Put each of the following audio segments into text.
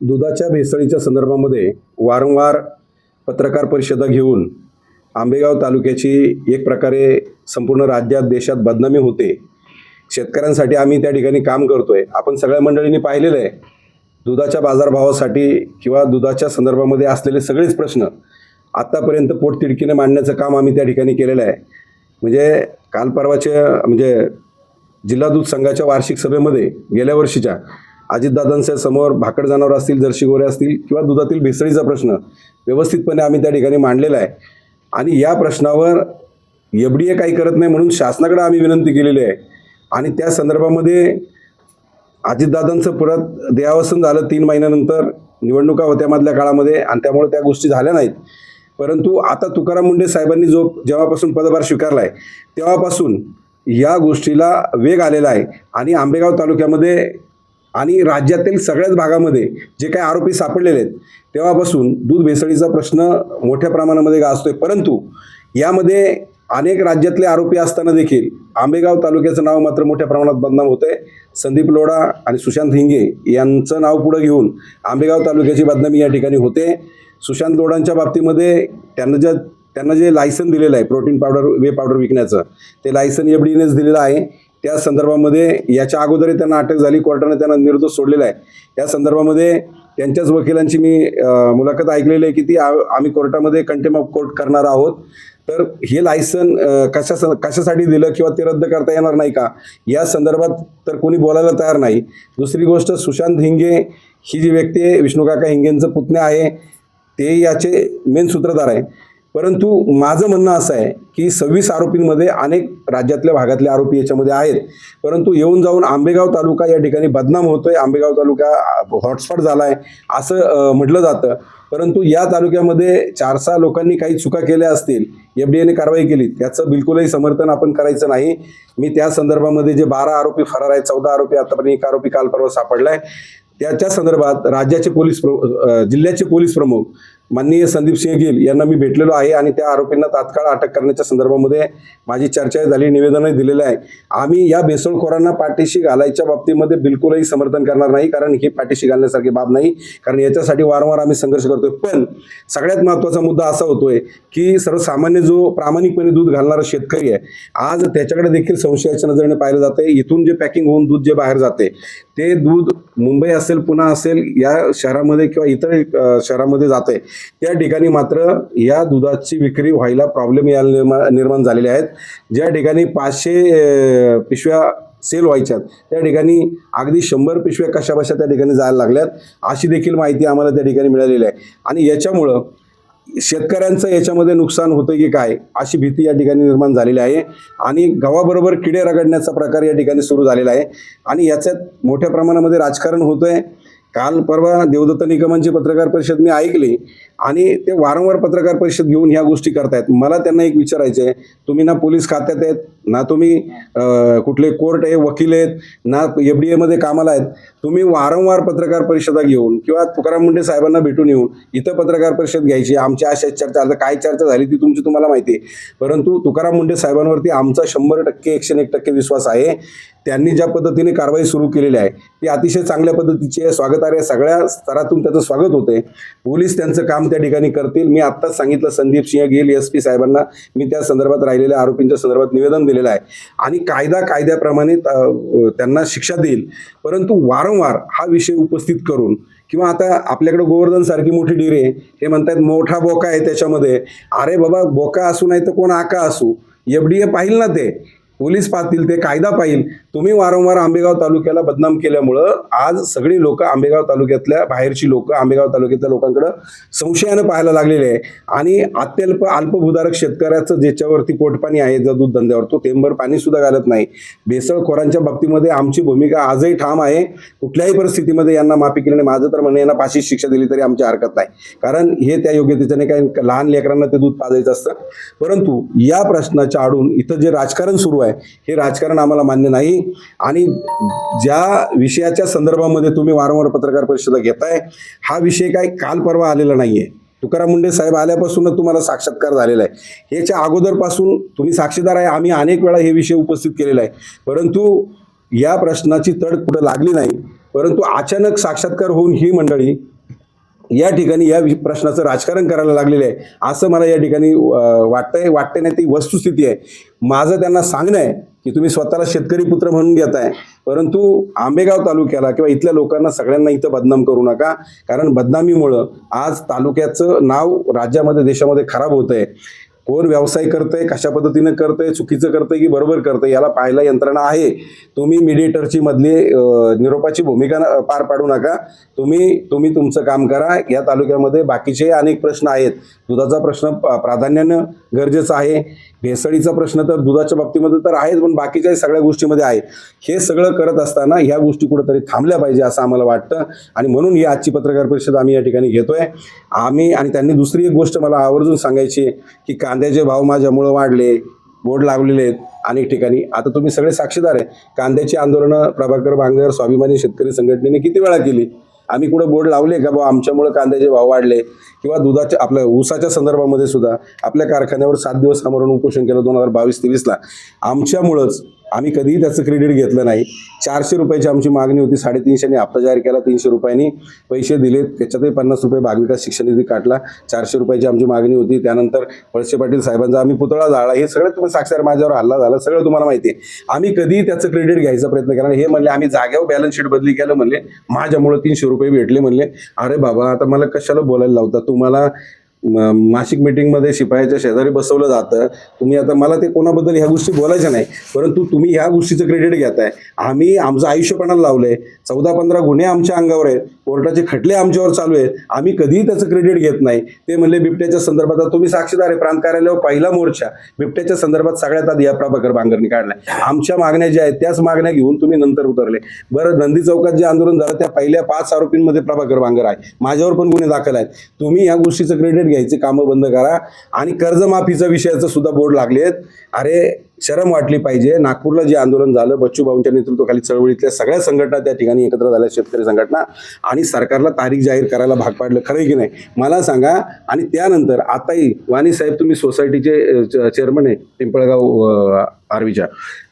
दुधाच्या भेसळीच्या संदर्भामध्ये वारंवार पत्रकार परिषदा घेऊन आंबेगाव तालुक्याची एक प्रकारे संपूर्ण राज्यात देशात बदनामी होते. शेतकऱ्यांसाठी आम्ही त्या ठिकाणी काम करतोय. आपण सगळ्या मंडळींनी पाहिलेलं आहे. दुधाच्या बाजारभावासाठी किंवा दुधाच्या संदर्भामध्ये असलेले सगळेच प्रश्न आत्तापर्यंत पोटतिडकीने मांडण्याचं काम आम्ही त्या ठिकाणी केलेलं आहे. म्हणजे काल परवाच्या जिल्हा दूध संघाच्या वार्षिक सभेमध्ये गेल्या वर्षीच्या अजितदादांच्या समोर भाकड जनावर असतील, जर्सी गोरे असतील किंवा दुधातील भेसळीचा प्रश्न व्यवस्थितपणे आम्ही त्या ठिकाणी मांडलेला आहे. आणि या प्रश्नावर FDA काही करत नाही म्हणून शासनाकडे आम्ही विनंती केलेली आहे. आणि त्या संदर्भामध्ये अजितदादांचं परत देहावसन झालं 3 महिन्यानंतर, निवडणुका होत्या मधल्या काळामध्ये आणि त्यामुळे त्या गोष्टी झाल्या नाहीत. परंतु आता तुकाराम मुंढे साहेबांनी जेव्हापासून पदभार स्वीकारला आहे तेव्हापासून या गोष्टीला वेग आलेला आहे. आणि आंबेगाव तालुक्यामध्ये आणि राज्यातील सगळ्याच भागामध्ये जे काही आरोपी सापडलेले आहेत तेव्हापासून दूध भेसळीचा प्रश्न मोठ्या प्रमाणामध्ये गाजतोय. परंतु यामध्ये अनेक राज्यातले आरोपी असताना देखील आंबेगाव तालुक्याचं नाव मात्र मोठ्या प्रमाणात बदनाम होतंय. संदीप लोढा आणि सुशांत हिंगे यांचं नाव पुढे घेऊन आंबेगाव तालुक्याची बदनामी या ठिकाणी होते. सुशांत लोढांच्या बाबतीमध्ये त्यांना जे लायसन दिलेलं आहे प्रोटीन पावडर, वे पावडर विकण्याचं, ते लायसन FDAनेच दिलेलं आहे. त्या संदर्भामध्ये याच्या अगोदरही त्यांना अटक झाली, कोर्टाने त्यांना निर्दोष सोडलेला आहे. या संदर्भामध्ये त्यांच्याच वकिलांची मी मुलाखत ऐकलेली आहे की ती आम्ही कोर्टामध्ये कंटेम्प्ट ऑफ कोर्ट करणार आहोत. तर हे लायसन कशासाठी दिलं किंवा ते रद्द करता येणार नाही का या संदर्भात तर कोणी बोलायला तयार नाही. दुसरी गोष्ट, सुशांत हिंगे ही जी व्यक्ती आहे, विष्णुकाका हिंगेंचं पुतणे आहे, ते याचे मेन सूत्रधार आहे. परंतु माझं म्हणणं असं आहे की 26 आरोपींमध्ये अनेक राज्यातल्या भागातले आरोपी याच्यामध्ये आहेत. परंतु येऊन जाऊन आंबेगाव तालुका या ठिकाणी बदनाम होतोय, आंबेगाव तालुका हॉटस्पॉट झाला आहे असं म्हटलं जातं. परंतु या तालुक्यामध्ये 4-6 लोकांनी काही चुका केल्या असतील, FDAने कारवाई केली, त्याचं बिलकुलही समर्थन आपण करायचं नाही. मी त्या संदर्भामध्ये जे 12 आरोपी फरार आहेत, 14 आरोपी आतापर्यंत, 1 आरोपी काल परवा सापडलाय, त्याच्या संदर्भात राज्याचे जिल्ह्याचे पोलीस प्रमुख माननीय संदीप सिंह गिल यांना मी भेटलेलो आहे आणि त्या आरोपींना तात्काळ अटक करण्याच्या संदर्भामध्ये माझी चर्चा झाली, निवेदनही दिलेलं आहे. आम्ही या भेसळखोरांना पाठीशी घालायच्या बाबतीमध्ये बिलकुलही समर्थन करणार नाही, कारण हे पाठीशी घालण्यासारखी बाब नाही, कारण याच्यासाठी वारंवार आम्ही संघर्ष करतोय. पण सगळ्यात महत्त्वाचा मुद्दा असा होतोय की सर्वसामान्य जो प्रामाणिकपणे दूध घालणारा शेतकरी आहे, आज त्याच्याकडे देखील संशयाच्या नजरेने पाहिलं जाते. इथून जे पॅकिंग होऊन दूध जे बाहेर जाते ते दूध मुंबई असेल, पुणे असेल, या शहरामध्ये किंवा इतर शहरामध्ये जाते, त्या ठिकाणी मात्र या दुधाची विक्री व्हायला प्रॉब्लेम यायला निर्माण झालेले आहेत. ज्या ठिकाणी 500 पिशव्या सेल व्हायच्यात त्या ठिकाणी अगदी 100 पिशव्या कशाबशा त्या ठिकाणी जायला लागल्यात, अशी देखील माहिती आम्हाला त्या ठिकाणी मिळालेली आहे. आणि याच्यामुळं शेतकऱ्यांचं याच्यामध्ये नुकसान होतं की काय अशी भीती या ठिकाणी निर्माण झालेली आहे. आणि गव्हाबरोबर किडे रगडण्याचा प्रकार या ठिकाणी सुरू झालेला आहे. आणि याच्यात मोठ्या प्रमाणामध्ये राजकारण होतंय. काल परवा देवदत्त निकमांची पत्रकार परिषद मी ऐकली आणि ते वारंवार पत्रकार परिषद घेऊन ह्या गोष्टी करतायत. मला त्यांना एक विचारायचं आहे, तुम्ही ना पोलीस खात्यात आहेत, ना तुम्ही कुठले कोर्ट आहे, वकील आहेत, ना FDAमध्ये कामाला आहेत, तुम्ही वारंवार पत्रकार परिषदा घेऊन किंवा तुकाराम मुंढे साहेबांना भेटून येऊन इथं पत्रकार परिषद घ्यायची, आमच्या अशा चर्चा, आता काय चर्चा झाली ती तुम्हाला माहिती आहे. परंतु तुकाराम मुंढे साहेबांवरती आमचा 100% 101% विश्वास आहे. त्यांनी ज्या पद्धतीने कारवाई सुरू केलेली आहे ती अतिशय चांगल्या पद्धतीची आहे, स्वागतार्ह, सगळ्या स्तरातून त्याचं स्वागत होते. पोलीस त्यांचं काम त्या ठिकाणी करतील. मी आत्ताच सांगितलं संदीप सिंह गिल SP साहेबांना मी त्या संदर्भात राहिलेल्या आरोपींच्या संदर्भात निवेदन दिलेलं आहे आणि कायद्याप्रमाणे त्यांना शिक्षा देईल. परंतु वारंवार हा विषय उपस्थित करून किंवा आता आपल्याकडे गोवर्धन सारखी मोठी डेअरी आहे, हे म्हणतात मोठा बोका आहे त्याच्यामध्ये. अरे बाबा, बोका असू नाही तर कोण आका असू, FDA पाहिल ना, ते पोलीस पाहतील, ते कायदा पाहिल. तुम्ही वारंवार आंबेगाव तालुक्याला बदनाम केल्यामुळं आज सगळी लोक, आंबेगाव तालुक्यातल्या बाहेरची लोक आंबेगाव तालुक्यातल्या लोकांकडे संशयानं पाहायला लागलेले आहे. आणि अल्पभूधारक शेतकऱ्याचं ज्याच्यावरती पोटपाणी आहे, जर दूध धंद्यावर, तो थेंबर पाणी सुद्धा घालत नाही. भेसळखोरांच्या बाबतीमध्ये आमची भूमिका आजही ठाम आहे. कुठल्याही परिस्थितीमध्ये यांना माफी केल्याने, माझं तर म्हणणं, यांना फाशी शिक्षा दिली तरी आमची हरकत नाही, कारण हे त्या योग्यतेने काही लहान लेकरांना ते दूध पाजायचं असतं. परंतु या प्रश्नाच्या आडून इथं जे राजकारण सुरू आहे हे राजकारण आम्हाला मान्य नाही. आणि ज्या विषयाच्या संदर्भामध्ये तुम्ही वारंवार पत्रकार परिषदा घेताय, हा विषय काय काल परवा आलेला नाहीये. तुकाराम मुंढे साहेब आल्यापासूनच तुम्हाला साक्षात्कार झालेला आहे. याच्या अगोदरपासून तुम्ही साक्षीदार आहे. आम्ही अनेक वेळा हे विषय उपस्थित केलेला आहे, परंतु या प्रश्नाची तड कुठं लागली नाही. परंतु अचानक साक्षात्कार होऊन ही मंडळी या ठिकाणी या प्रश्नाचं राजकारण करायला लागलेलं आहे असं मला या ठिकाणी वाटते नाही, ती वस्तुस्थिती आहे. माझं त्यांना सांगणं आहे की तुम्ही स्वतःला शेतकरी पुत्र म्हणून घेताय, परंतु आंबेगाव तालुक्याला किंवा इथल्या लोकांना सगळ्यांना इथं बदनाम करू नका, कारण बदनामीमुळं आज तालुक्याचं नाव राज्यामध्ये देशामध्ये खराब होत आहे. कोण व्यवसाय करतंय, कशा पद्धतीनं करतंय, चुकीचं करतंय की बरोबर करतंय याला पाहायला यंत्रणा आहे. तुम्ही मीडिएटरची मधली निरोपाची भूमिका पार पाडू नका. तुम्ही तुमचं काम करा. या तालुक्यामध्ये बाकीचे अनेक प्रश्न आहेत. दुधाचा प्रश्न प्राधान्यानं गरजेचं आहे. भेसळीचा प्रश्न तर दुधाच्या बाबतीमध्ये तर आहेच, पण बाकीच्या सगळ्या गोष्टीमध्ये आहे. हे सगळं करत असताना ह्या गोष्टी कुठेतरी थांबल्या पाहिजे असं आम्हाला वाटतं आणि म्हणून ही आजची पत्रकार परिषद आम्ही या ठिकाणी घेतोय. आणि त्यांनी दुसरी एक गोष्ट मला आवर्जून सांगायची की कांद्याचे भाव माझ्यामुळं वाढले, बोर्ड लावलेले आहेत अनेक ठिकाणी. आता तुम्ही सगळे साक्षीदार आहे. कांद्याची आंदोलनं प्रभाकर बांगर स्वाभिमानी शेतकरी संघटनेने किती वेळा केली. आम्ही कुठं बोर्ड लावले का बाबा आमच्यामुळे कांद्याचे भाव वाढले, किंवा दुधाच्या आपल्या ऊसाच्या संदर्भामध्ये सुद्धा आपल्या कारखान्यावर 7 दिवस आमरण उपोषण केलं 2022-23ला. आमच्यामुळंच आम्ही कधीही त्याचं क्रेडिट घेतलं नाही. 400 रुपयाची आमची मागणी होती, 350 हप्ता जाहीर केला, 300 रुपयांनी पैसे दिले, त्याच्यातही 50 रुपये भागविकास शिक्षण निधी काढला. 400 रुपयाची आमची मागणी होती. त्यानंतर वळसे पाटील साहेबांचा आम्ही पुतळा जाळला. हे सगळं तुम्ही साक्षर, माझ्यावर हल्ला झाला, सगळं तुम्हाला माहिती आहे. आम्ही कधीही त्याचं क्रेडिट घ्यायचा प्रयत्न केला. हे म्हणले आम्ही जागेवर बॅलन्स शीट बदली केलं, म्हणले माझ्यामुळे 300 रुपये भेटले. म्हणले अरे बाबा आता मला कशाला बोलायला लावता, तुम्हाला मासिक मीटिंगमध्ये शिपायाच्या शेजारी बसवलं जातं. तुम्ही आता मला ते कोणाबद्दल ह्या गोष्टी बोलायच्या नाही, परंतु तुम्ही ह्या गोष्टीचं क्रेडिट घेताय. आम्ही आमचं आयुष्यपणाला लावलंय, 14-15 गुन्हे आमच्या अंगावर आहेत, कोर्टाचे खटले आमच्यावर चालू आहेत, आम्ही कधीही त्याचं क्रेडिट घेत नाही. ते म्हणले बिबट्याच्या संदर्भात तुम्ही साक्षीदार आहे, प्रांत कार्यालयावर पहिला मोर्चा बिबट्याच्या संदर्भात सगळ्यात आधी या प्रभाकर बांगरनी काढलाय. आमच्या मागण्या ज्या आहेत त्याच मागण्या घेऊन तुम्ही नंतर उतरले. बरं, नंदी चौकात जे आंदोलन झालं त्या पहिल्या 5 आरोपींमध्ये प्रभाकर बांगर आहे, माझ्यावर पण गुन्हे दाखल आहेत. तुम्ही या गोष्टीचं क्रेडिट घ्यायचे कामं बंद करा. आणि कर्जमाफीचा विषयाचं सुद्धा बोर्ड लागलेत. अरे शरम वाटली पाहिजे. नागपूरला जे आंदोलन झालं, बच्चू भाऊंच्या नेतृत्वाखाली चळवळीतल्या सगळ्या संघटना त्या ठिकाणी एकत्र झाल्या, शेतकरी संघटना, आणि सरकारला तारीख जाहीर करायला भाग पाडलं. खरं की नाही मला सांगा. आणि त्यानंतर आताही वाणी साहेब तुम्ही सोसायटीचे चेअरमन आहे पिंपळगाव आर्वीच्या,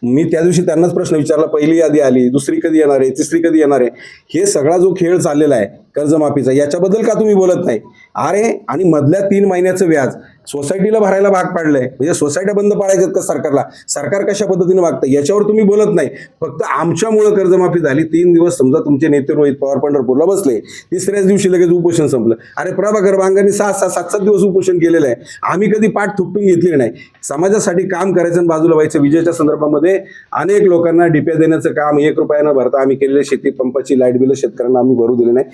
मी त्या दिवशी त्यांनाच प्रश्न विचारला, पहिली यादी आली, दुसरी कधी येणार आहे, तिसरी कधी येणार आहे. हे सगळा जो खेळ चाललेला आहे कर्जमाफीचा, याच्याबद्दल का तुम्ही बोलत नाही? अरे आणि मधल्या 3 महिन्याचं व्याज सोसायटीला भरायला भाग पाडलंय, म्हणजे सोसायट्या बंद पाडायच्यात का सरकारला? सरकार कशा पद्धतीने वागतं याच्यावर तुम्ही बोलत नाही. फक्त आमच्यामुळं कर्जमाफी झाली. 3 दिवस समजा तुमचे नेते रोहित पवार पंढरपूरला बसले, तिसऱ्याच दिवशी लगेच उपोषण संपलं. अरे प्रभाकर बांगरनी 6-7 दिवस उपोषण केलेलं आहे. आम्ही कधी पाठ थुपटून घेतली नाही. समाजासाठी काम करायचं आणि बाजूला व्हायचं. विजयाच्या संदर्भामध्ये अनेक लोकांना डिप्या देण्याचं काम 1 रुपया न भरता आम्ही केलेले. शेती पंपाची लाईट बिल शेतकऱ्यांना आम्ही भरू दिले नाही.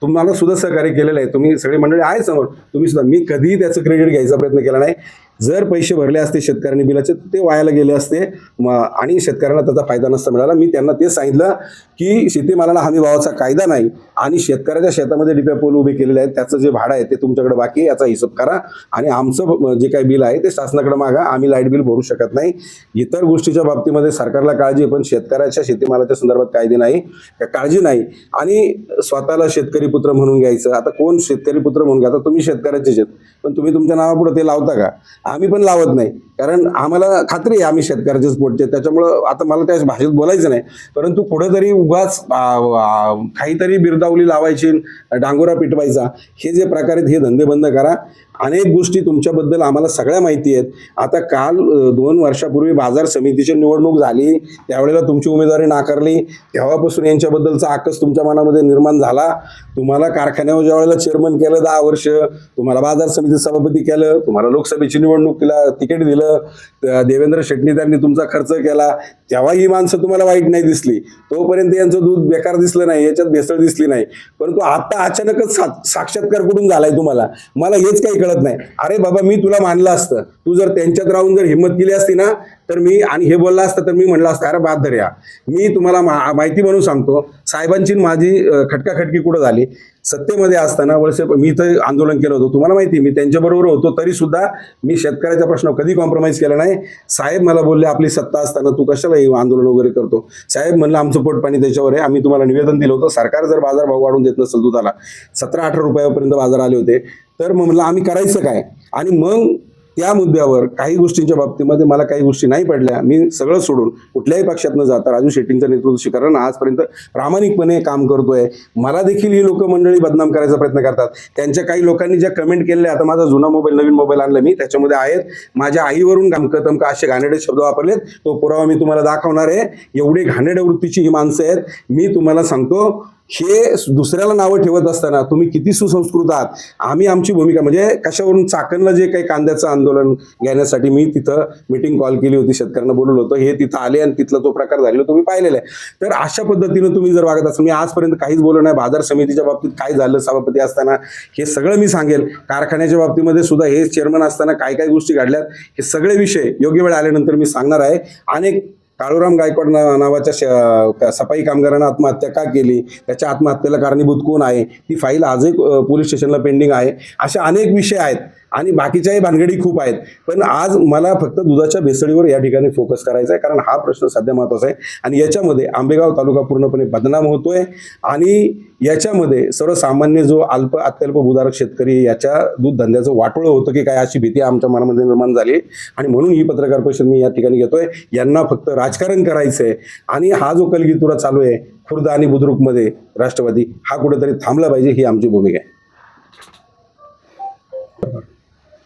तुम्हाला सुद्धा सहकार्य केलेलं आहे. तुम्ही सगळी मंडळी आहे समोर. तुम्ही सुद्धा, मी कधीही त्याचं क्रेडिट घ्यायचा प्रयत्न केला नाही. जर पैसे भरले असते शेतकऱ्यांनी बिलाचे ते वायाला गेले असते आणि शेतकऱ्यांना त्याचा फायदा नसता मिळाला. मी त्यांना तेच सांगितलं की शेतीमालाला हमी भावाचा कायदा नाही आणि शेतकऱ्याच्या शेतामध्ये डिप्या पोल उभे केलेले आहेत, त्याचं जे भाडं आहे ते तुमच्याकडे बाकी आहे, याचा हिशोब करा आणि आमचं जे काही बिल आहे ते शासनाकडे मागा. आम्ही लाईट बिल भरू शकत नाही. इतर गोष्टीच्या बाबतीमध्ये सरकारला काळजी आहे, पण शेतकऱ्याच्या शेतीमालाच्या संदर्भात कायदे नाही, काळजी नाही. आणि स्वतःला शेतकरी पुत्र म्हणून घ्यायचं. आता कोण शेतकरी पुत्र म्हणून घ्या? तुम्ही शेतकऱ्याचेच आहेत, पण तुम्ही तुमच्या नावापुढे ते लावता का? आम्ही पण लावत नाही, कारण आम्हाला खात्री आहे आम्ही शेतकऱ्याचेच पोटचे. त्याच्यामुळं आता मला त्या भाषेत बोलायचं नाही, परंतु कुठेतरी उगाच काहीतरी बिरदावली लावायची, डांगोरा पिटवायचा, हे जे प्रकार आहेत हे धंदे बंद करा. अनेक गोष्टी तुमच्याबद्दल आम्हाला सगळ्या माहिती आहेत. आता काल 2 वर्षापूर्वी बाजार समितीची निवडणूक झाली, त्यावेळेला तुमची उमेदवारी नाकारली. तेव्हापासून यांच्याबद्दलचा आकस तुमच्या मनामध्ये निर्माण झाला. तुम्हाला कारखान्यावर ज्या वेळेला चेअरमन केलं 10 वर्ष, तुम्हाला बाजार समिती सभापती केलं, तुम्हाला लोकसभेची निवडणुकीला तिकीट दिलं, देवेंद्र शेट्टी त्यांनी तुमचा खर्च केला, तेव्हा ही माणसं तुम्हाला वाईट नाही दिसली. तोपर्यंत यांचं दूध बेकार दिसलं नाही, याच्यात भेसळ दिसली नाही. परंतु आता अचानकच साक्षात्कार कुठून झालाय तुम्हाला? मला हेच काही कळत नाही. अरे बाबा, मी तुला मानलं असतं, तू जर त्यांच्यात राहून जर हिंमत केली असती ना तर मी, आणि हे बोलला असतं तर मी म्हणलं असतं अरे बाद धर्या. मी तुम्हाला माहिती म्हणून सांगतो, साहेबांची माझी खटकाखटकी कुठं झाली? सत्तेमध्ये असताना मी तर आंदोलन केलं होतं, तुम्हाला माहिती, मी त्यांच्याबरोबर होतो, तरी सुद्धा मी शेतकऱ्याच्या प्रश्नावर कधी कॉम्प्रोमाइज केला नाही. साहेब मला बोलले आपली सत्ता असताना तू कशाला हे आंदोलन वगैरे करतो? साहेब म्हणलं आमचं पोटपाणी त्याच्यावर आहे. आम्ही तुम्हाला निवेदन दिलं होतं, सरकार जर बाजारभाव वाढून देत नसेल दुधाला, 17-18 रुपयापर्यंत बाजार आले होते, तर म्हणलं आम्ही करायचं काय? आणि मग त्या मुद्द्यावर काही गोष्टींच्या बाबतीमध्ये मला काही गोष्टी नाही पडल्या. मी सगळं सोडून कुठल्याही पक्षात न जाता राजू शेट्टींचं नेतृत्व स्वीकारलं आजपर्यंत प्रामाणिकपणे काम करतोय. मला देखील ही लोक मंडळी बदनाम करायचा प्रयत्न करतात. त्यांच्या काही लोकांनी ज्या कमेंट केल्या, आता माझा जुना मोबाईल नवीन मोबाईल आणला मी, त्याच्यामध्ये आहेत माझ्या आईवरून तमका असे घाणेरडे शब्द वापरलेत. तो पुरावा मी तुम्हाला दाखवणार आहे. एवढे घाणेरड्या वृत्तीची ही माणसं आहेत. मी तुम्हाला सांगतो, हे दुसऱ्याला नावं ठेवत असताना तुम्ही किती सुसंस्कृत आहात. आम्ही आमची भूमिका म्हणजे कशावरून चाकणला जे काही कांद्याचं आंदोलन घेण्यासाठी मी तिथं मीटिंग कॉल केली होती, शेतकऱ्यांना बोलवलं होतं, हे तिथं आले आणि तिथला तो प्रकार झालेला तुम्ही पाहिलेला आहे. तर अशा पद्धतीनं तुम्ही जर वागत असाल, मी आजपर्यंत काहीच बोललो नाही. बाजार समितीच्या बाबतीत काय झालं सभापती असताना हे सगळं मी सांगेल. कारखान्याच्या बाबतीमध्ये सुद्धा हे चेअरमन असताना काय काय गोष्टी घडल्यात हे सगळे विषय योग्य वेळ आल्यानंतर मी सांगणार आहे. अनेक काळूराम गायकवाड नावाच्या सफाई कामगारांना आत्महत्या का केली, त्याच्या आत्महत्येला कारणीभूत कोण आहे, ती फाईल आजही पोलीस स्टेशनला पेंडिंग आहे. अशा अनेक विषय आहेत आणि बाकीच्याही भानगडी खूप आहेत. पण आज मला फक्त दुधाच्या भेसळीवर या ठिकाणी फोकस करायचा आहे, कारण हा प्रश्न सध्या महत्त्वाचा आहे. आणि याच्यामध्ये आंबेगाव तालुका पूर्णपणे बदनाम होतोय आणि याच्यामध्ये सर्वसामान्य जो अत्यल्प भूधारक शेतकरी याच्या दूध धंद्याचं वाटोळं होतं की काय, अशी भीती आमच्या मनामध्ये निर्माण झाली. आणि म्हणून ही पत्रकार परिषद मी या ठिकाणी घेतोय. यांना फक्त राजकारण करायचं आहे आणि हा जो कलगीतुरा चालू आहे खुर्द आणि बुद्रुकमध्ये राष्ट्रवादी, हा कुठेतरी थांबला पाहिजे, ही आमची भूमिका आहे.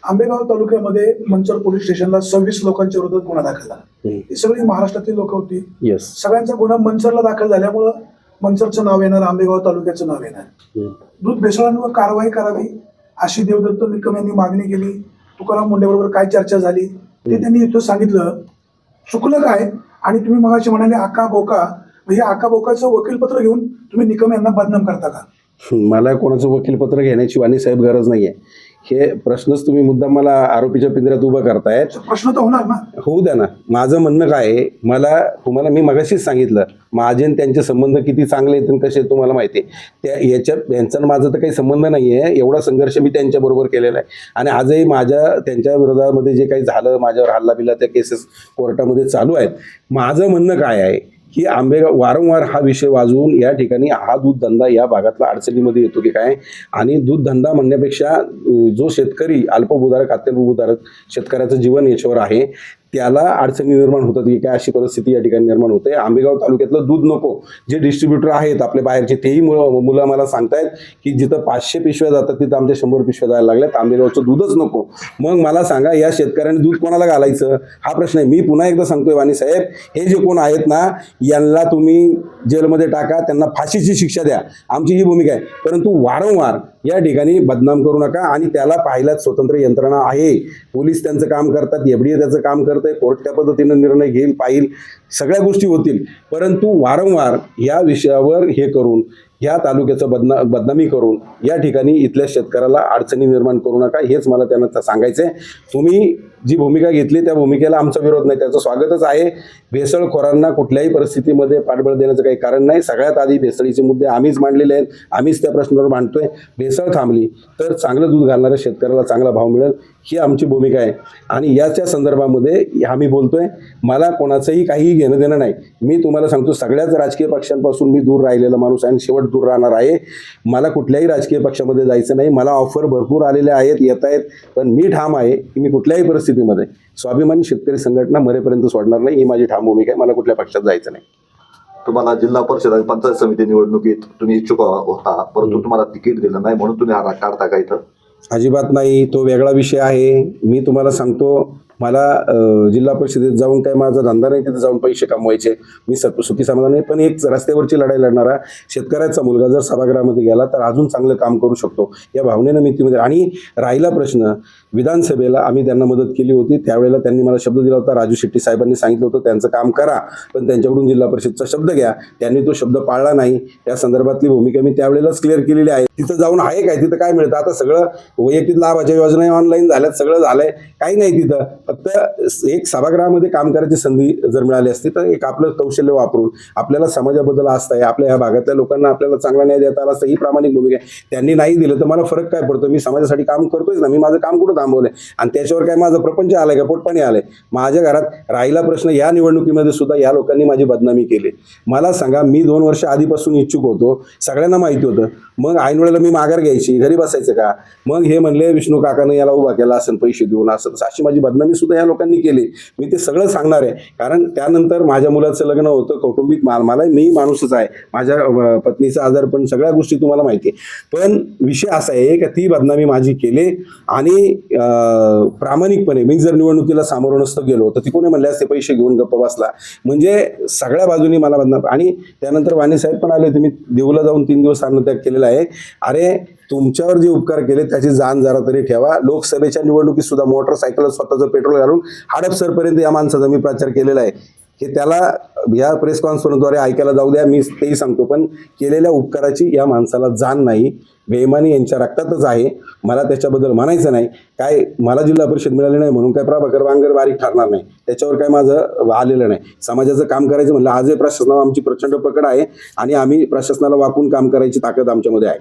आंबेगाव तालुक्यामध्ये मंचर पोलीस स्टेशनला 26 लोकांच्या विरोधात गुन्हा दाखल झाला. ही सगळी महाराष्ट्रातील लोक होती. सगळ्यांचा गुन्हा मंचरला दाखल झाल्यामुळं मंचरचं नाव येणार, आंबेगाव तालुक्याचं नाव येणार. दूध भेसळांवर कारवाई करावी अशी देवदत्त निकम यांनी मागणी केली. तुकाराम मुंडेबरोबर काय चर्चा झाली ते त्यांनी इथं सांगितलं. चुकलं काय? आणि तुम्ही मगाशी म्हणाले आका बोका, हे आका बोकाचं वकीलपत्र घेऊन तुम्ही निकम यांना बदनाम करता का? मला कोणाचं वकीलपत्र घेण्याची वाणी साहेब गरज नाहीये. हे प्रश्नच तुम्ही मुद्दाम मला आरोपीच्या पिंजऱ्यात उभं करतायत. प्रश्न तर होणार ना. होऊ द्या ना. माझं म्हणणं काय आहे, तुम्हाला मी मगाशीच सांगितलं माझे आणि त्यांचे संबंध किती चांगले आहेत आणि कसे तुम्हाला माहिती आहे. यांचा माझं तर काही संबंध नाही आहे. एवढा संघर्ष मी त्यांच्याबरोबर केलेला आहे आणि आजही त्यांच्या विरोधामध्ये जे काही झालं, माझ्यावर हल्ला बिल्ला, त्या केसेस कोर्टामध्ये चालू आहेत. माझं म्हणणं काय आहे की आंबेगाव वारंवार हा विषय वाजवून या ठिकाणी हा दूध धंदा या भागातला अडचणीमध्ये येतो की काय. आणि दूध धंदा म्हणण्यापेक्षा जो शेतकरी अल्पभूधारक अत्यल्पभूधारक शेतकऱ्याचं जीवन याच्यावर आहे त्याला अडचणी निर्माण होतात की काय, अशी परिस्थिती या ठिकाणी निर्माण होते. आंबेगाव तालुक्यातलं दूध नको, जे डिस्ट्रीब्युटर आहेत आपल्या बाहेरचे, तेही मुलं मला सांगतायत की जिथं 500 पिशव्या जातात तिथं आमच्या 100 पिशव्या जायला लागल्यात. आंबेगावचं दूधच नको. मग मला सांगा, या शेतकऱ्यांनी दूध कोणाला घालायचं हा प्रश्न आहे. मी पुन्हा एकदा सांगतोय वाणी साहेब, हे जे कोण आहेत ना यांना तुम्ही जेलमध्ये टाका, त्यांना फाशीची शिक्षा द्या, आमची ही भूमिका आहे. परंतु वारंवार या ठिकाणी बदनाम करू नका. आणि त्याला पाहिलाच स्वतंत्र यंत्रणा आहे. पोलीस त्यांचं काम करतात, एफडीए त्याचं काम करतंय, कोर्ट त्या पद्धतीनं निर्णय घेईल, पाहिल, सगळ्या गोष्टी होतील. परंतु वारंवार या विषयावर हे करून या तालुक्याचं बदनामी करून या ठिकाणी इथल्या शेतकऱ्याला अडचणी निर्माण करू नका, हेच मला त्यांना सांगायचं आहे. तुम्ही जी भूमिका घेतली त्या भूमिकेला आमचा विरोध नाही, त्याचं स्वागतच आहे. भेसळखोरांना कुठल्याही परिस्थितीमध्ये पाठबळ देण्याचं काही कारण नाही. सगळ्यात आधी भेसळीचे मुद्दे आम्हीच मांडलेले आहेत, आम्हीच त्या प्रश्नावर मांडतोय. भेसळ थांबली तर चांगलं दूध घालणाऱ्या शेतकऱ्याला चांगला भाव मिळेल, ही आमची भूमिका आहे. आणि याच्या संदर्भामध्ये आम्ही बोलतोय. मला कोणाचंही काहीही घेणं देणं नाही. मी तुम्हाला सांगतो, सगळ्याच राजकीय पक्षांपासून मी दूर राहिलेला माणूस आहे आणि शेवट दूर राहणार आहे. मला कुठल्याही राजकीय पक्षामध्ये जायचं नाही. मला ऑफर भरपूर आलेले आहेत, येत आहेत, पण मी ठाम आहे की मी कुठल्याही परिस्थितीमध्ये स्वाभिमानी शेतकरी संघटना मरेपर्यंत सोडणार नाही, ही माझी ठाम भूमिका आहे. मला कुठल्या पक्षात जायचं नाही. तुम्हाला जिल्हा परिषद आणि पंचायत समिती निवडणुकीत तुम्ही इच्छुक होता, परंतु तुम्हाला तिकीट दिलं नाही म्हणून तुम्ही हा राग काढता का इथं? अजिबात नाही, तो वेगळा विषय आहे. मी तुम्हाला सांगतो, मला जिल्हा परिषदेत जाऊन काय माझा धंदा नाही, तिथे जाऊन पैसे कमवायचे. मी सुखी समाधान नाही. पण एक रस्त्यावरची लढाई लढणारा शेतकऱ्याचा मुलगा जर सभागृहामध्ये गेला तर अजून चांगलं काम करू शकतो, या भावनेनं मी तिमध्ये. आणि राहिला प्रश्न, विधानसभेला आम्ही त्यांना मदत केली होती, त्यावेळेला त्यांनी मला शब्द दिला होता. राजू शेट्टी साहेबांनी सांगितलं होतं त्यांचं काम करा, पण त्यांच्याकडून जिल्हा परिषदचा शब्द घ्या. त्यांनी तो शब्द पाळला नाही. त्या संदर्भातली भूमिका मी त्यावेळेलाच क्लिअर केलेली आहे. तिथं जाऊन आहे काय, तिथं काय मिळतं? आता सगळं वैयक्तिक लाभाच्या योजना ऑनलाईन झाल्यात, सगळं झालंय, काही नाही तिथं. फक्त एक सभागृहामध्ये काम करायची संधी जर मिळाली असती तर एक आपलं कौशल्य वापरून आपल्याला समाजाबद्दल आस्था आहे, आपल्या ह्या भागातल्या लोकांना आपल्याला चांगला न्याय देता आला असता, ही प्रामाणिक भूमिका आहे. त्यांनी नाही दिलं तर मला फरक काय पडतो? मी समाजासाठी काम करतोयच ना. मी माझं काम कुठं थांबवलंय आणि त्याच्यावर काय माझं प्रपंच आलंय का, पोटपाणी आलंय? माझ्या घरात राहिला प्रश्न, या निवडणुकीमध्ये सुद्धा या लोकांनी माझी बदनामी केली. मला सांगा, मी 2 वर्ष आधीपासून इच्छुक होतो, सगळ्यांना माहिती होतं. मग ऐन वेळेला मी माघार घ्यायची, घरी बसायचं का? मग हे म्हणले विष्णू काकानं याला उभा केला असं पैसे देऊन, असं अशी माझी बदनामी सुद्धा या लोकांनी केली. मी ते सगळं सांगणार आहे, कारण त्यानंतर माझ्या मुलाचं लग्न होतं, कौटुंबिक मला मी माणूसच आहे, माझ्या पत्नीचा आजार पण सगळ्या गोष्टी तुम्हाला माहिती आहे. पण विषय असा आहे की ती बदनामी माझी केली आणि प्रामाणिकपणे मी जर निवडणुकीला सामोरं नसतं गेलो तर ती कोणी म्हणले असते पैसे घेऊन गप्प बसला. म्हणजे सगळ्या बाजूनी मला बदनाम. आणि त्यानंतर वाणी साहेब पण आले होते, मी देऊला जाऊन 3 दिवस अन्नत्याग केलेला आहे. अरे तुमच्यावर जे उपकार केले त्याची जाण जरा तरी ठेवा. लोकसभेच्या निवडणुकीत सुद्धा मोटरसायकल स्वतःचं पेट्रोल घालून हडपसरपर्यंत या माणसाचा मी प्रचार केलेला आहे. हे त्याला या प्रेस कॉन्फरन्सद्वारे ऐकायला जाऊ द्या, मी तेही सांगतो. पण केलेल्या उपकाराची या माणसाला जाण नाही. बेईमानी यांच्या रक्तातच आहे. मला त्याच्याबद्दल म्हणायचं नाही. काय मला जिल्हा परिषद मिळाली नाही म्हणून काय प्रभाकर बांगर बारीक ठरणार नाही, त्याच्यावर काय माझं आलेलं नाही. समाजाचं काम करायचं म्हणलं आजही प्रशासनावर आमची प्रचंड पकड आहे आणि आम्ही प्रशासनाला वाकून काम करायची ताकद आमच्यामध्ये आहे.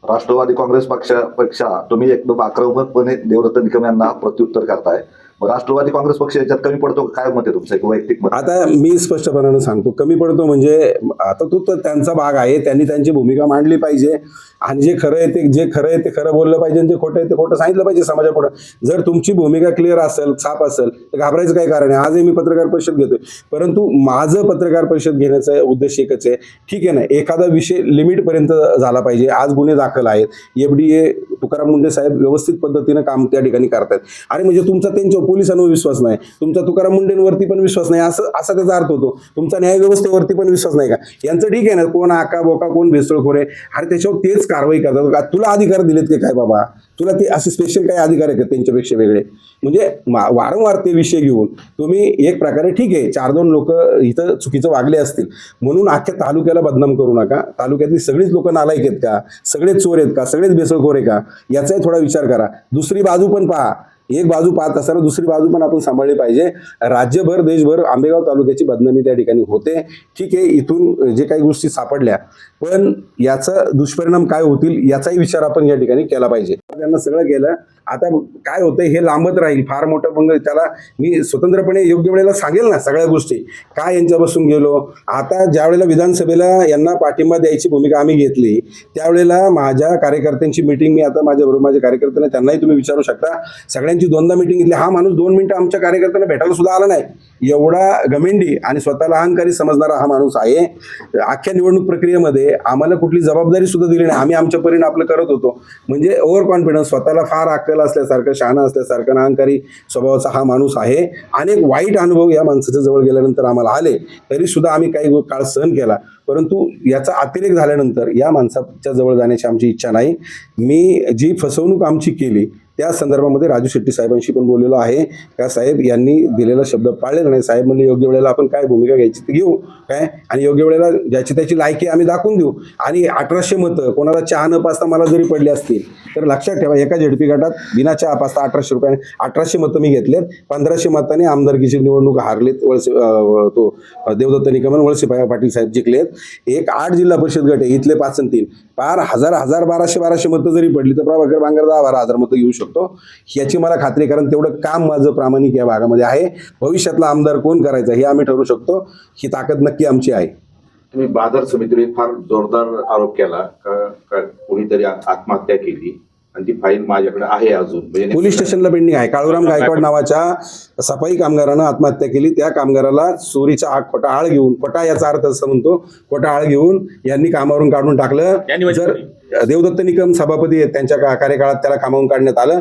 राष्ट्रवादी काँग्रेस पक्षापेक्षा तुम्ही एकदम आक्रमकपणे देवदत्त निकम यांना प्रत्युत्तर करताय. मग राष्ट्रवादी काँग्रेस पक्ष याच्यात कमी पडतो, काय मत आहे तुमचं एक वैयक्तिक मत? आता मी स्पष्टपणानं सांगतो, कमी पडतो म्हणजे आता तो तर त्यांचा भाग आहे, त्यांनी त्यांची भूमिका मांडली पाहिजे आणि जे खरं आहे ते खरं बोललं पाहिजे आणि जे खोटं आहे ते खोटं सांगितलं पाहिजे समाजापुढं. जर तुमची भूमिका क्लिअर असेल, छाप असेल तर घाबरायचं काय कारण आहे? आजही मी पत्रकार परिषद घेतोय, परंतु माझं पत्रकार परिषद घेण्याचा उद्देश एकच आहे. ठीक आहे ना, एखादा विषय लिमिटपर्यंत झाला पाहिजे. आज गुन्हे दाखल आहेत, FDA तुकाराम मुंडे साहेब व्यवस्थित पद्धतीनं काम त्या ठिकाणी करतात. अरे म्हणजे तुमचा त्यांच्या पोलिसांवर विश्वास नाही, तुमचा तुकाराम मुंडेंवरती पण विश्वास नाही, असा त्याचा अर्थ होतो. तुमचा न्यायव्यवस्थेवरती पण विश्वास नाही का? यांचं ठीक आहे ना, कोण आका बोका कोण भेसळखोर आहे, अरे त्याच्यावर तेच कारवाई करतात. तुला अधिकार दिलेत की काय बाबा? तुला ते असे स्पेशल काही अधिकार आहेत का त्यांच्यापेक्षा वेगळे? म्हणजे वारंवार ते विषय घेऊन तुम्ही एक प्रकारे ठीक आहे 4-2 लोक इथं चुकीचं वागले असतील म्हणून अख्ख्या तालुक्याला बदनाम करू नका. तालुक्यातली सगळीच लोक नालायक आहेत का? सगळेच चोर आहेत का? सगळेच बेसळखोर आहे का? याचाही थोडा विचार करा. दुसरी बाजू पण पहा. एक बाजू पाहत असताना दुसरी बाजू पण आपण सांभाळली पाहिजे. राज्यभर देशभर आंबेगाव तालुक्याची बदनामी त्या ठिकाणी होते. ठीक आहे, इथून जे काही गोष्टी सापडल्या, पण याचा दुष्परिणाम काय होतील याचाही विचार आपण या ठिकाणी केला पाहिजे. त्यांना सगळं केलं, आता काय होतंय हे लांबत राहील फार मोठं. मग त्याला मी स्वतंत्रपणे योग्य वेळेला सांगेल ना सगळ्या गोष्टी काय यांच्यापासून गेलो. आता ज्या वेळेला विधानसभेला यांना पाठिंबा द्यायची भूमिका आम्ही घेतली त्यावेळेला माझ्या कार्यकर्त्यांची मिटिंग, मी आता माझ्याबरोबर माझे कार्यकर्ते त्यांनाही तुम्ही विचारू शकता, सगळ्यांची 2दा मिटिंग घेतली. हा माणूस 2 मिनिटं आमच्या कार्यकर्त्यांना भेटायला सुद्धा आला नाही. एवढा घमेंडी आणि स्वतःला अहंकारी समजणारा हा माणूस आहे. अख्ख्या निवडणूक प्रक्रियेमध्ये आम्हाला कुठली जबाबदारी सुद्धा दिली नाही. आम्ही आमच्या परीने आपलं करत होतो. म्हणजे ओव्हर कॉन्फिडन्स, स्वतःला फार अक्कल असल्यासारखं, शहाणा असल्यासारखं, अहंकारी स्वभावाचा हा माणूस आहे. अनेक वाईट अनुभव या माणसाच्या जवळ गेल्यानंतर आम्हाला आले, तरी सुद्धा आम्ही काही काळ सहन केला. परंतु याचा अतिरेक झाल्यानंतर या माणसाच्या जवळ जाण्याची आमची इच्छा नाही. मी जी फसवणूक आमची केली त्या संदर्भामध्ये राजू शेट्टी साहेबांशी पण बोललेलो आहे का साहेब यांनी दिलेला शब्द पाळलेला नाही. साहेब म्हणले योग्य वेळेला आपण काय भूमिका घ्यायची ती घेऊ काय, आणि योग्य वेळेला ज्याची त्याची लायकी आम्ही दाखवून देऊ. आणि 1800 मतं कोणाला चहा न पाचता मला जरी पडली असतील तर लक्षात ठेवा, एका झेडपी गटात बिना चहा पाचता 1800 रुपयाने 1800 मतं मी घेतलेत. 1500 मतांनी आमदारकीची निवडणूक हारलेत. वळसे तो देवदत्त निकम वळसे पाटील साहेब जिंकलेत. एक 8 जिल्हा परिषद गट आहे, इथले 5 आणि 3 पार 1200 मतं जरी पडली तर प्रभाकर बांगर 10-12 मतं घेऊ शकतो. याची मला खात्री, कारण तेवढं काम माझं प्रामाणिक या भागामध्ये आहे. भविष्यातला आमदार कोण करायचा हे आम्ही ठरवू शकतो. ही ताकद नक्की आमची आहे. तुम्ही बाजार समितीवर एक फार जोरदार आरोप केला का कोणीतरी आत्महत्या केली आणि ती फाईल माझ्याकडे आहे अजून, म्हणजे पोलीस स्टेशनला पेंडिंग आहे. काळूराम गायकवाड नावाच्या सफाई कामगारानं आत्महत्या केली. त्या कामगाराला चोरीचा खोटा आळ घेऊन, खोटा याचा अर्थ असं म्हणतो, खोटा आळ घेऊन यांनी कामावरून काढून टाकलं. जर देवदत्त निकम सभापती आहेत, त्यांच्या कार्यकाळात त्याला कामावून काढण्यात आलं.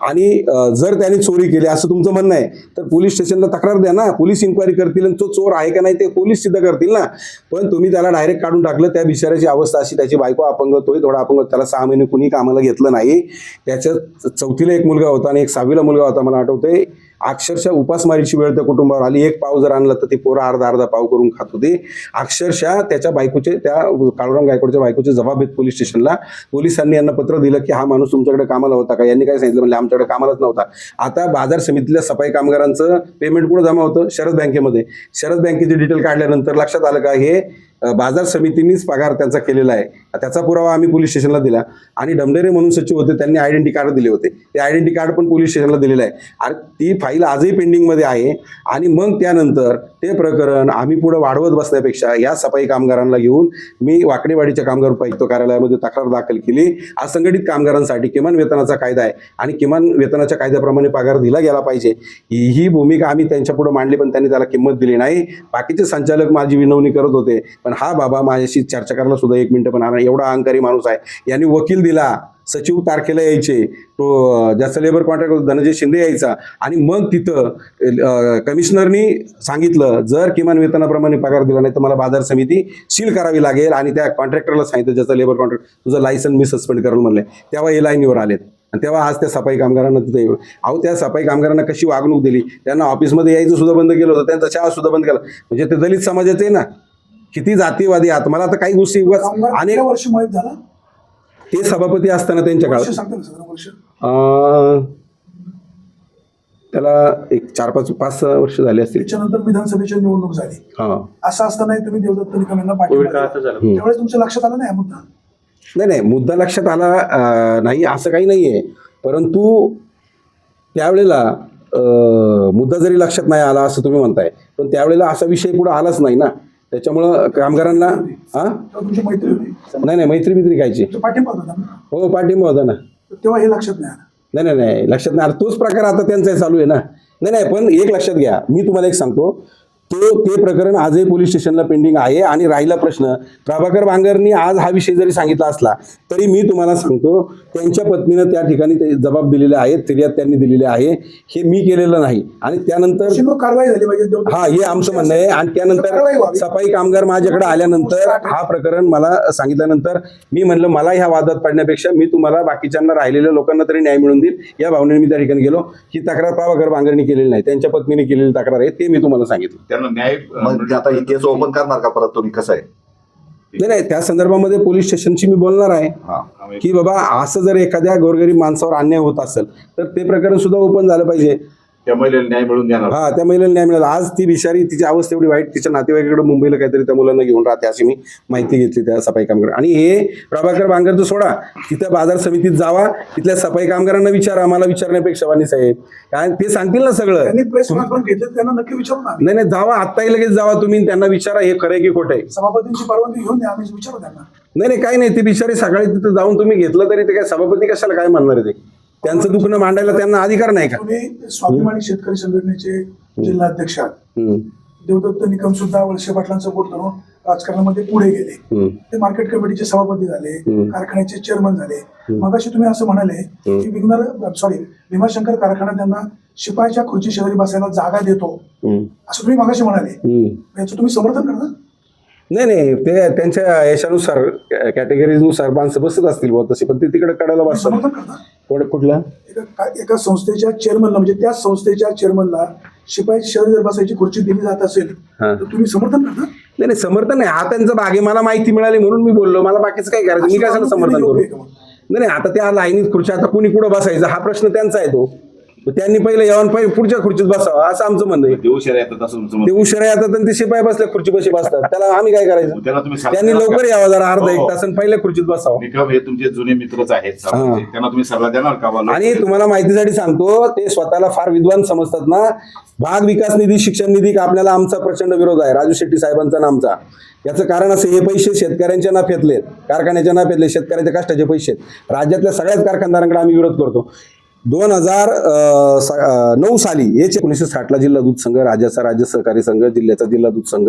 आणि जर त्यांनी चोरी केली असं तुमचं म्हणणं आहे तर पोलीस स्टेशनला तक्रार द्या ना, पोलीस इन्क्वायरी करतील आणि तो चोर आहे का नाही ते पोलीस सिद्ध करतील ना. पण तुम्ही त्याला डायरेक्ट काढून टाकलं. त्या बिचाऱ्याची अवस्था अशी, त्याची बायको अपंग, तोही थोडा अपंग, त्याला 6 महिने कुणी कामाला घेतलं नाही. त्याच्या 4थीला एक मुलगा होता आणि एक 6वीला मुलगा होता. मला आठवतंय अक्षरशः उपासमारीची वेळ त्या कुटुंबावर आली. एक पाव जर आणलं तर ती पोरं अर्धा पाव करून खात होती. अक्षरशः त्याच्या बायकोचे, त्या काळूराम गायकवाडच्या बायकोचे जबाब आहेत पोलीस स्टेशनला. पोलिसांनी यांना पत्र दिलं की हा माणूस तुमच्याकडे कामाला होता का? यांनी काय सांगितलं, म्हणजे आमच्याकडे कामालाच नव्हता. आता बाजार समितीतल्या सफाई कामगारांचं पेमेंट कुठं जमा होतं? शरद बँकेमध्ये. शरद बँकेची डिटेल काढल्यानंतर लक्षात आलं का हे बाजार समितीनेच पगार त्यांचा केलेला आहे. त्याचा पुरावा आम्ही पोलीस स्टेशनला दिला आणि डमडेरे म्हणून सचिव होते, त्यांनी आयडेंटिटी कार्ड दिले होते, ते आयडेंटिटी कार्ड पण पोलीस स्टेशनला दिलेलं आहे. आणि ती फाईल आजही पेंडिंगमध्ये आहे. आणि मग त्यानंतर ते प्रकरण आम्ही पुढे वाढवत बसण्यापेक्षा या सफाई कामगारांना घेऊन मी वाकडेवाडीच्या कामगार उपायुक्त कार्यालयामध्ये तक्रार दाखल केली. असंघटित कामगारांसाठी किमान वेतनाचा कायदा आहे आणि किमान वेतनाच्या कायद्याप्रमाणे पगार दिला गेला पाहिजे, ही भूमिका आम्ही त्यांच्या पुढे मांडली, पण त्यांनी त्याला किंमत दिली नाही. बाकीचे संचालक माझी विनवणी करत होते, पण हा बाबा माझ्याशी चर्चा करायला सुद्धा 1 मिनिट पण आला, एवढा अहंकारी माणूस आहे. यांनी वकील दिला, सचिव तारखेला यायचे, तो ज्याचा लेबर कॉन्ट्रॅक्ट होता धनंजय शिंदे यायचा. आणि मग तिथं कमिशनरनी सांगितलं जर किमान वेतनाप्रमाणे पगार दिला नाही तर मला बाजार समिती सील करावी लागेल. आणि त्या कॉन्ट्रॅक्टरला सांगितलं ज्याचा लेबर कॉन्ट्रॅक्ट तुझं लायसन मी सस्पेंड करेल म्हणले. तेव्हा हे लाईनीवर आलेत आणि तेव्हा आज त्या सफाई कामगारांना तिथे अहो त्या सफाई कामगारांना कशी वागणूक दिली, त्यांना ऑफिसमध्ये यायचं सुद्धा बंद केलं होतं, त्यांचा चहा सुद्धा बंद केला. म्हणजे ते दलित समाजाचे आहे ना, किती जातीवादी आहात. मला आता काही गोष्टी कामगार अनेक किती वर्ष माहीत झाला, ते सभापती असताना त्यांच्या वर्ष काळात सांगता ना सगळं वर्ष. त्याला एक 4-5 वर्ष झाले असतील. त्याच्यानंतर विधानसभेची निवडणूक झाली. हा असं असताना तुम्ही देवदत्त निकम यांना पाठिंबा दिला. त्यावेळेस तुमच्या लक्षात आलं नाही हा मुद्दा? नाही मुद्दा लक्षात आला नाही असं काही नाही आहे, परंतु त्यावेळेला मुद्दा जरी लक्षात नाही आला असं तुम्ही म्हणताय, पण त्यावेळेला असा विषय पुढे आलाच नाही ना. त्याच्यामुळं कामगारांना तेव्हा तुमची मैत्री होती, नाही मैत्री बित्री खायची. तुमचा पाठिंबा होता ना, हो पाठिंबा होता ना. तेव्हा हे लक्षात नाही आलं. नाही लक्षात नाही आला. तोच प्रकार आता त्यांचा चालू आहे ना. नाही पण एक लक्षात घ्या, मी तुम्हाला एक सांगतो, ते प्रकरण आजही पोलीस स्टेशनला पेंडिंग आहे. आणि राहिला प्रश्न, प्रभाकर बांगरनी आज हा विषय जरी सांगितला असला तरी मी तुम्हाला सांगतो त्यांच्या पत्नीनं त्या ठिकाणी ते जबाब दिलेले आहेत, फिर्याद त्यांनी दिलेली आहे, हे मी केलेलं नाही. आणि त्यानंतर कारवाई झाली पाहिजे. हा हे आमचं म्हणणं आहे. आणि त्यानंतर सफाई कामगार माझ्याकडे आल्यानंतर हा प्रकरण मला सांगितल्यानंतर मी म्हणलं मला ह्या वादात पडण्यापेक्षा मी तुम्हाला बाकीच्यांना राहिलेल्या लोकांना तरी न्याय मिळवून देईल या भावनेने मी त्या ठिकाणी गेलो. ही तक्रार प्रभाकर बांगरनी केलेली नाही, त्यांच्या पत्नीने केलेली तक्रार आहे, ते मी तुम्हाला सांगितलं. त्यांना न्याय मग आता ही केस ओपन करणार का परत तुम्ही, कसं आहे? नाही त्या संदर्भामध्ये पोलीस स्टेशनची मी बोलणार आहे हा की बाबा असं जर एखाद्या गोरगरीब माणसावर अन्याय होत असेल तर ते प्रकरण सुद्धा ओपन झालं पाहिजे. त्या महिलेला न्याय मिळून देणार. हा त्या महिलेला न्याय मिळाला. आज ती बिचारी, तिची अवस्था एवढी वाईट, तिच्या नातेवाईकडे मुंबईला काहीतरी त्या मुलांना घेऊन राहते अशी मी माहिती घेतली त्या सफाई कामगार. आणि हे प्रभाकर बांगरचं सोडा, तिथं बाजार समितीत जावा, तिथल्या सफाई कामगारांना विचारा, मला विचारण्यापेक्षा वाणी साहेब काय ते सांगतील ना सगळं. त्यांनी प्रेस कॉन्फरन्स घेतली, त्यांना नक्की विचारू ना. नाही जावा, आत्ताही लगेच जावा तुम्ही, त्यांना विचारा हे खरं आहे की खोटं आहे. सभापतींची परवानगी घेऊन द्या, आम्ही विचारू त्यांना. नाही काही नाही, ते बिचारे सकाळी तिथं जाऊन तुम्ही घेतलं तरी ते काय सभापती कशाला काय म्हणणार आहे? ते त्यांचं दुखणं मांडायला त्यांना अधिकार नाही का? तुम्ही स्वाभिमानी शेतकरी संघटनेचे जिल्हाध्यक्ष आहात. देवदत्त निकम सुद्धा वळसे पाटलांचा सपोर्ट करून राजकारणामध्ये पुढे गेले. ते मार्केट कमिटीचे सभापती झाले, कारखान्याचे चेअरमन झाले. मगाशी तुम्ही असं म्हणाले की भीमाशंकर कारखाना त्यांना शिपायाच्या खुर्ची शेजारी बसायला जागा देतो, असं तुम्ही मगाशी म्हणाले. याचं तुम्ही समर्थन करता? नाही ते त्यांच्या याच्यानुसार कॅटेगरीनुसार माणसं बसत असतील बहुत तशी, पण ते तिकडे कडायला बसतात. समर्थन करता? कुठला एका संस्थेच्या चेअरमनला, म्हणजे त्या संस्थेच्या चेअरमनला शिपायाची शेजारी जर बसायची खुर्ची दिली जात असेल तर तुम्ही समर्थन करता? नाही समर्थन नाही, हा त्यांचा भाग आहे. मला माहिती मिळाली म्हणून मी बोललो, मला बाकीचं काय करायचं, मी कशाला समर्थन करू? नाही आता त्या लाईनीत खुर्च्या, आता कुणी कुठं बसायचं हा प्रश्न त्यांचा आहे. तो त्यांनी पहिले येऊन पुढच्या खुर्चीत बसावं असं आमचं म्हणणं आहे. ते उशिरा येतात असं तुमचं ते उशिरा येतात आणि ते शिपाई बसल्या खुर्ची बशी बसतात, त्याला आम्ही काय करायचं? त्याला तुम्ही त्यांनी लवकर यावं, जरा अर्धा 1 तास आणि पहिल्या खुर्चीत बसावं. निकम हे तुमचे जुने मित्रच आहेत, त्यांना तुम्ही सल्ला देणार का? आणि तुम्हाला माहितीसाठी सांगतो, ते स्वतःला फार विद्वान समजतात ना. भाग विकास निधी, शिक्षण निधी आपल्याला आमचा प्रचंड विरोध आहे, राजू शेट्टी साहेबांचा आणि आमचा. याचं कारण असं, हे पैसे शेतकऱ्यांच्या नफ्यातले, कारखान्याच्या नफ्यातले, शेतकऱ्यांच्या कष्टाचे पैसे राज्यातल्या सगळ्याच कारखानदारांकडे आम्ही विरोध करतो. 2009 साली 1960ला जिल्हा दूध संघ, राज्याचा राज्य सहकारी संघ, जिल्ह्याचा जिल्हा दूध संघ.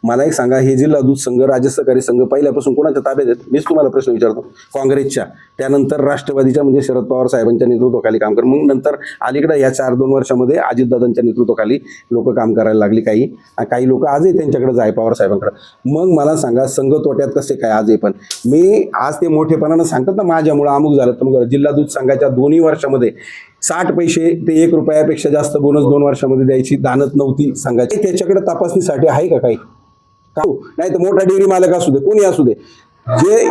मला एक सांगा, हे जिल्हा दूध संघ, राज्य सहकारी संघ पहिल्यापासून कोणाच्या ताब्यात आहेत? मीच तुम्हाला प्रश्न विचारतो. काँग्रेसच्या, त्यानंतर राष्ट्रवादीच्या म्हणजे शरद पवार साहेबांच्या नेतृत्वाखाली काम कर. मग नंतर अलीकडे या 4-2 वर्षामध्ये अजितदादांच्या नेतृत्वाखाली लोक काम करायला लागली. काही लोक आजही त्यांच्याकडे जाय पवार साहेबांकडे. मग मला सांगा, संघ तोट्यात कसे काय आजही? पण मी आज ते मोठेपणानं सांगतात ना, माझ्यामुळे अमुक झालं तर मग. जिल्हा दूध संघाच्या 2 वर्षामध्ये 60 पैसे ते 1 रुपयापेक्षा जास्त बोनस 2 वर्षामध्ये द्यायची दानत नव्हती संघाची. त्याच्याकडे तपासणीसाठी आहे का काही? नाही तर मोठा डेअरी मालक असू दे, कोणी असू दे, जे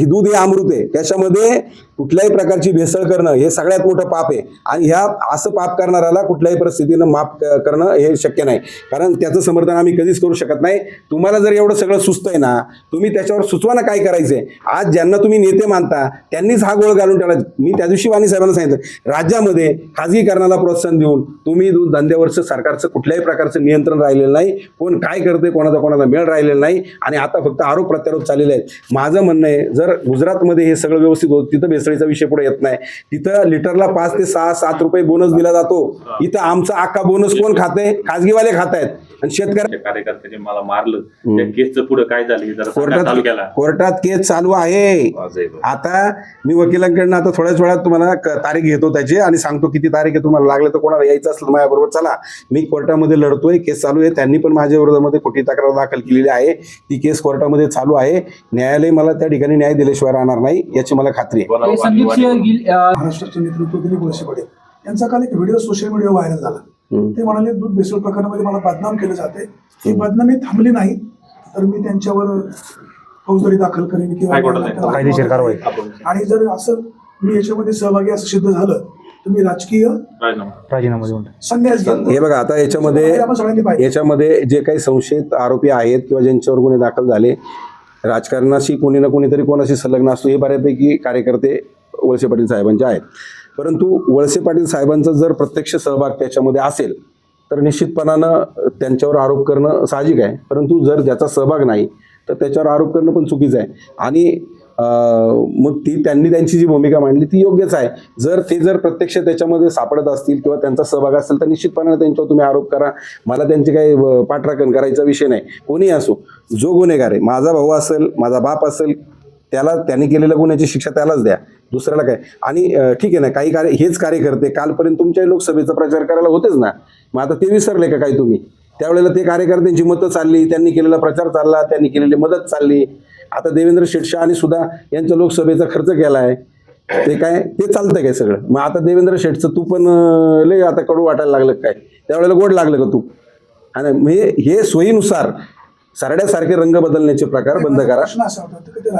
दूध हे अमृत आहे, त्याच्यामध्ये कुठल्याही प्रकारची भेसळ करणं हे सगळ्यात मोठं पाप आहे. आणि ह्या असं पाप करणाऱ्याला कुठल्याही परिस्थितीनं माफ करणं हे शक्य नाही, कारण त्याचं समर्थन आम्ही कधीच करू शकत नाही. तुम्हाला जर एवढं सगळं सुचतंय ना, तुम्ही त्याच्यावर सुचवा ना काय करायचंय. आज ज्यांना तुम्ही नेते मानता त्यांनीच हा गोळ घालून ठेवला. मी त्या दिवशी वाणी साहेबांना सांगितलं, राज्यामध्ये खाजगीकरणाला प्रोत्साहन देऊन तुम्ही दूध धंद्यावरचं सरकारचं कुठल्याही प्रकारचं नियंत्रण राहिलेलं नाही. कोण काय करते कोणाचा मेळ राहिलेला नाही. आणि आता फक्त आरोप प्रत्यारोप चाललेले आहेत. माझं म्हणणं आहे, जर गुजरातमध्ये हे सगळं व्यवस्थित होतं, तिथं भेसळीचा विषय पुढे येत नाही. तिथं लिटरला 5 ते 6, 7 रुपये बोनस दिला जातो. इथं आमचा अख्खा बोनस कोण खाते? खाजगीवाले खात आहेत. आणि शेतकरी कार्यकर्त्याने मला मारलं, त्या केसचं पुढे काय झालं हे जरा सांगा तालुक्याला. कोर्टात केस चालू आहे. आता मी वकिलांकडनं आता थोड्याच वेळात तुम्हाला तारीख घेतो त्याची आणि सांगतो किती तारीख आहे. तुम्हाला लागलं तर कोणाला यायचं असलं माझ्याबरोबर चला. मी कोर्टामध्ये लढतोय, केस चालू आहे. त्यांनी पण माझ्या विरोधामध्ये खोटी तक्रार दाखल केलेली आहे. ती केस कोर्टामध्ये चालू आहे. न्यायालय मला त्या ठिकाणी न्याय दिल्याशिवाय राहणार नाही याची मला खात्री आहे. संदीप सिंह गिल महाराष्ट्राचे नेतृत्व दिलीप वळसे पाटील यांचा काल एक व्हिडिओ सोशल मीडिया व्हायरल झाला. ते म्हणाले दूध भेसळ प्रकरणामध्ये मला बदनाम केले जाते. ही बदनामी थांबली नाही तर मी त्यांच्यावर फौजदारी दाखल करेन किंवा कायदेशीर कारवाई. आणि जर असं मी याच्यामध्ये सहभागी असं सिद्ध झालं तर मी राजकीय राजीनामा देऊन संन्यास घेईन. हे बघा, आता याच्यामध्ये जे काही संशयित आरोपी आहेत किंवा ज्यांच्यावर गुन्हे दाखल झाले, राजकारणाशी कोणी ना कोणीतरी कोणाशी संलग्न असतो, हे बऱ्यापैकी कार्यकर्ते वळसे पाटील साहेबांचे आहेत. परंतु वळसे पाटील साहेबांचा जर प्रत्यक्ष सहभाग त्याच्यामध्ये असेल तर निश्चितपणानं त्यांच्यावर आरोप करणं साहजिक आहे. परंतु जर ज्याचा सहभाग नाही तर त्याच्यावर आरोप करणं पण चुकीचं आहे. आणि मग त्यांनी त्यांची जी भूमिका मांडली ती योग्यच आहे. जर प्रत्यक्ष त्याच्यामध्ये सापडत असतील किंवा त्यांचा सहभाग असेल तर निश्चितपणे त्यांच्यावर तुम्ही आरोप करा. मला त्यांची काही पाठराखण करायचा विषय नाही. कोणीही असो, जो गुन्हेगार आहे, माझा भाऊ असेल, माझा बाप असेल, त्यांनी केलेल्या गुन्ह्याची शिक्षा त्यालाच द्या, दुसऱ्याला काय. आणि ठीक आहे ना, काही हेच कार्यकर्ते कालपर्यंत तुमच्याही लोकसभेचा प्रचार करायला होतेच ना. मग आता ते विसरले का काही तुम्ही? त्यावेळेला ते कार्यकर्त्यांची मतं चालली, त्यांनी केलेला प्रचार चालला, त्यांनी केलेली मदत चालली. आता देवेंद्र शेटशहानी सुद्धा यांच्या लोकसभेचा खर्च केला आहे. ते चालतं काय सगळं? मग आता देवेंद्र शेटचं तू पण लय आता कडू वाटायला लागलं काय? त्यावेळेला गोड लागलं का तू? आणि हे सोयीनुसार सरड्यासारखे रंग बदलण्याचे प्रकार बंद करा. प्रश्न असा होता की ते